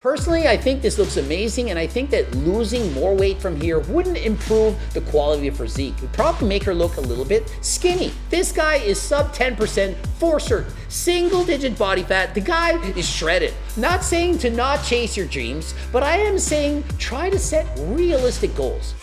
Personally, I think this looks amazing, and I think that losing more weight from here wouldn't improve the quality of her physique. It would probably make her look a little bit skinny. This guy is sub 10% for certain. Single digit body fat. The guy is shredded. Not saying to not chase your dreams, but I am saying try to set realistic goals.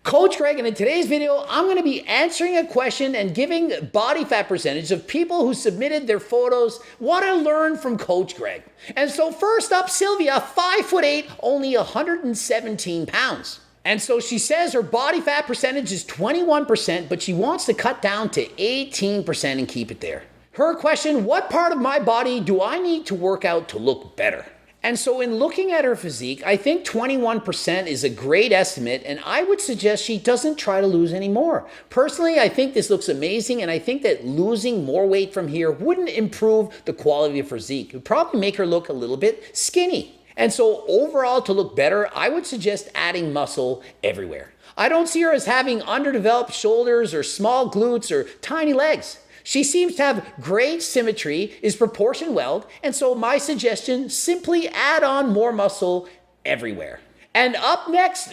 Coach Greg, and in today's video, I'm going to be answering a question and giving body fat percentage of people who submitted their photos want to learn from Coach Greg. And so first up, Sylvia, 5'8", only 117 pounds. And so she says her body fat percentage is 21%, but she wants to cut down to 18% and keep it there. Her question, what part of my body do I need to work out to look better? And so in looking at her physique, I think 21% is a great estimate, and I would suggest she doesn't try to lose any more. Personally, I think this looks amazing, and I think that losing more weight from here wouldn't improve the quality of her physique. It would probably make her look a little bit skinny. And so overall, to look better, I would suggest adding muscle everywhere. I don't see her as having underdeveloped shoulders or small glutes or tiny legs. She seems to have great symmetry, is proportion well, and so my suggestion, simply add on more muscle everywhere. And up next,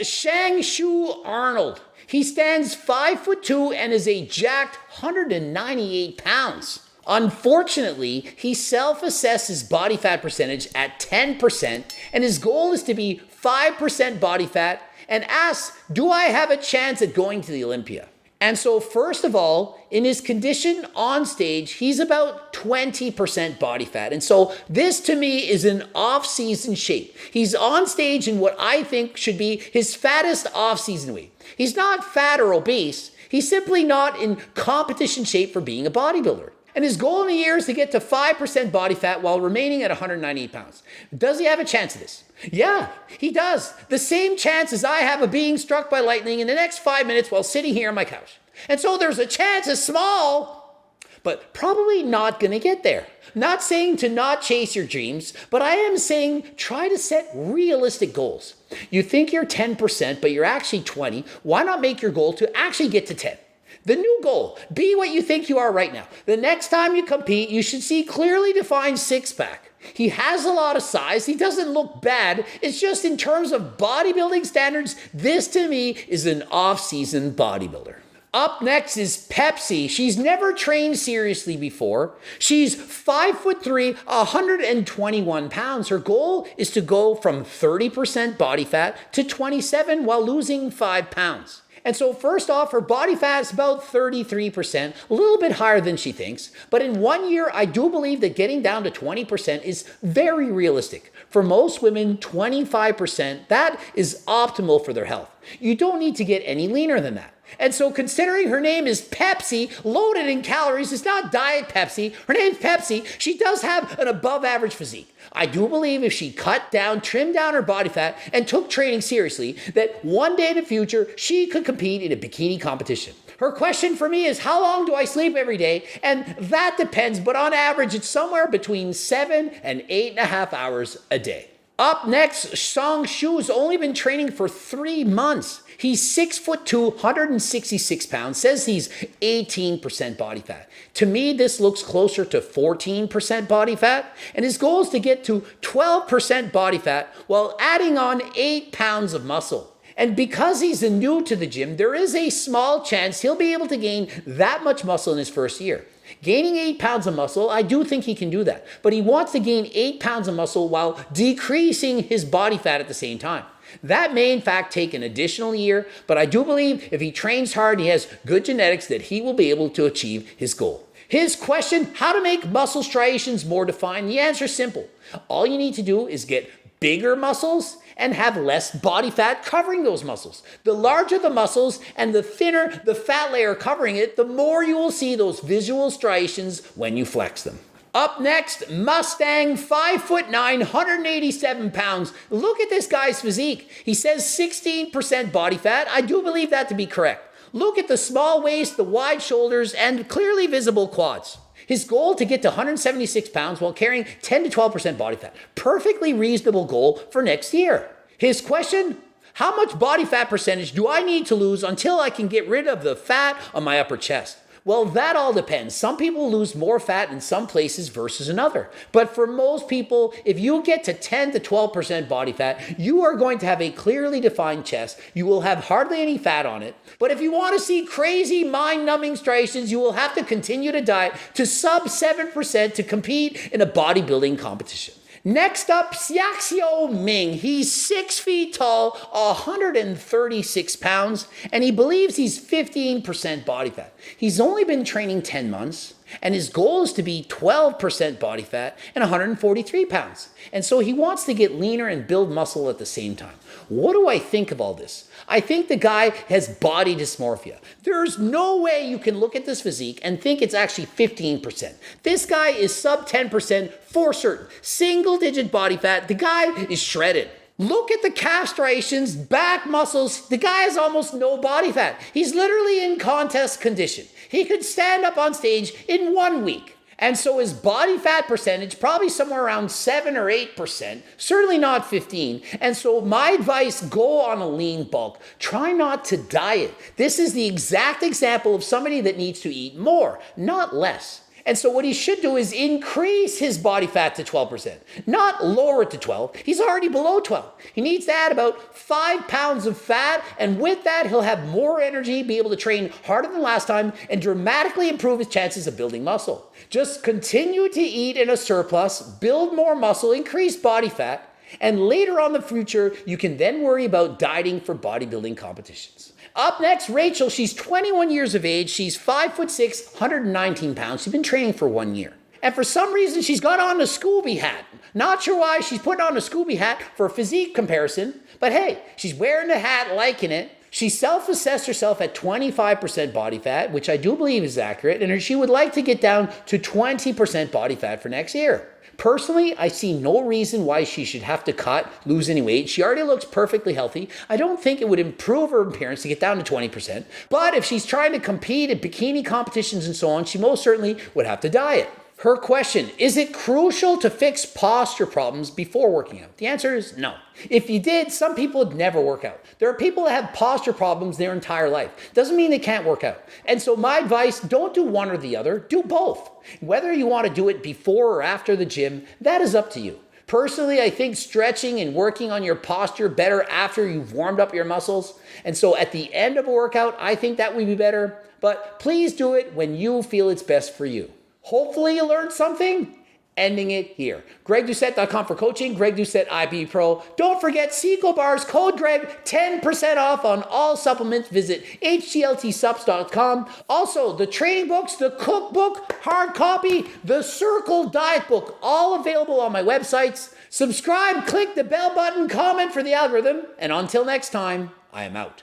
Arnold. He stands 5'2" and is a jacked 198 pounds. Unfortunately, he self-assessed his body fat percentage at 10%, and his goal is to be 5% body fat, and asks, do I have a chance at going to the Olympia? And so first of all, in his condition on stage, he's about 20% body fat. And so this to me is an off-season shape. He's on stage in what I think should be his fattest off-season weight. He's not fat or obese. He's simply not in competition shape for being a bodybuilder. And his goal in the year is to get to 5% body fat while remaining at 198 pounds. Does he have a chance of this? Yeah, he does. The same chance as I have of being struck by lightning in the next 5 minutes while sitting here on my couch. And so there's a chance, it's small, but probably not going to get there. Not saying to not chase your dreams, but I am saying try to set realistic goals. You think you're 10%, but you're actually 20. Why not make your goal to actually get to 10? The new goal, be what you think you are right now. The next time you compete, you should see clearly defined six-pack. He has a lot of size. He doesn't look bad. It's just in terms of bodybuilding standards, this to me is an off-season bodybuilder. Up next is Pepsi. She's never trained seriously before. She's 5'3", 121 pounds. Her goal is to go from 30% body fat to 27% while losing 5 pounds. And so first off, her body fat is about 33%, a little bit higher than she thinks. But in 1 year, I do believe that getting down to 20% is very realistic. For most women, 25%, that is optimal for their health. You don't need to get any leaner than that. And so considering her name is Pepsi, loaded in calories, it's not Diet Pepsi, her name's Pepsi, she does have an above average physique. I do believe if she cut down, trimmed down her body fat, and took training seriously, that one day in the future, she could compete in a bikini competition. Her question for me is, how long do I sleep every day? And that depends, but on average, it's somewhere between 7 and 8.5 hours a day. Up next, Shu has only been training for 3 months. He's 6'2", 166 pounds, says he's 18% body fat. To me, this looks closer to 14% body fat, and his goal is to get to 12% body fat while adding on 8 pounds of muscle. And because he's new to the gym, there is a small chance he'll be able to gain that much muscle in his first year. Gaining 8 pounds of muscle, I do think he can do that, but he wants to gain 8 pounds of muscle while decreasing his body fat at the same time. That may in fact take an additional year, but I do believe if he trains hard and he has good genetics that he will be able to achieve his goal. His question, how to make muscle striations more defined? The answer is simple. All you need to do is get bigger muscles and have less body fat covering those muscles. The larger the muscles and the thinner the fat layer covering it, the more you will see those visual striations when you flex them. Up next, Mustang, 5'9", 187 pounds. Look at this guy's physique. He says 16% body fat. I do believe that to be correct. Look at the small waist, the wide shoulders, and clearly visible quads. His goal to get to 176 pounds while carrying 10 to 12% body fat. Perfectly reasonable goal for next year. His question, how much body fat percentage do I need to lose until I can get rid of the fat on my upper chest? Well, that all depends. Some people lose more fat in some places versus another. But for most people, if you get to 10 to 12% body fat, you are going to have a clearly defined chest. You will have hardly any fat on it. But if you want to see crazy mind-numbing striations, you will have to continue to diet to sub 7% to compete in a bodybuilding competition. Next up, Xiaxio Ming. He's 6 feet tall, 136 pounds, and he believes he's 15% body fat. He's only been training 10 months, and his goal is to be 12% body fat and 143 pounds. And so he wants to get leaner and build muscle at the same time. What do I think of all this? I think the guy has body dysmorphia. There's no way you can look at this physique and think it's actually 15%. This guy is sub 10% for certain. Single digit body fat. The guy is shredded. Look at the calf striations, back muscles. The guy has almost no body fat. He's literally in contest condition. He could stand up on stage in 1 week. And so his body fat percentage, probably somewhere around 7 or 8%, certainly not 15. And so my advice, go on a lean bulk. Try not to diet. This is the exact example of somebody that needs to eat more, not less. And so what he should do is increase his body fat to 12%, not lower it to 12. He's already below 12. He needs to add about 5 pounds of fat, and with that, he'll have more energy, be able to train harder than last time, and dramatically improve his chances of building muscle. Just continue to eat in a surplus, build more muscle, increase body fat, and later on in the future, you can then worry about dieting for bodybuilding competitions. Up next, Rachel. She's 21 years of age. She's 5'6", 119 pounds. She's been training for 1 year. And for some reason, she's got on a Scooby hat. Not sure why she's putting on a Scooby hat for a physique comparison. But hey, she's wearing the hat, liking it. She self-assessed herself at 25% body fat, which I do believe is accurate. And she would like to get down to 20% body fat for next year. Personally, I see no reason why she should have to lose any weight. She already looks perfectly healthy. I don't think it would improve her appearance to get down to 20%. But if she's trying to compete at bikini competitions and so on, she most certainly would have to diet. Her question, is it crucial to fix posture problems before working out? The answer is no. If you did, some people would never work out. There are people that have posture problems their entire life. Doesn't mean they can't work out. And so my advice, don't do one or the other, do both. Whether you want to do it before or after the gym, that is up to you. Personally, I think stretching and working on your posture better after you've warmed up your muscles. And so at the end of a workout, I think that would be better. But please do it when you feel it's best for you. Hopefully you learned something. Ending it here. GregDoucette.com for coaching. Greg Doucette IB Pro. Don't forget Seco Bars, code Greg, 10% off on all supplements. Visit HTLTsubs.com. Also, the training books, the cookbook, hard copy, the Circle Diet Book, all available on my websites. Subscribe, click the bell button, comment for the algorithm, and until next time, I am out.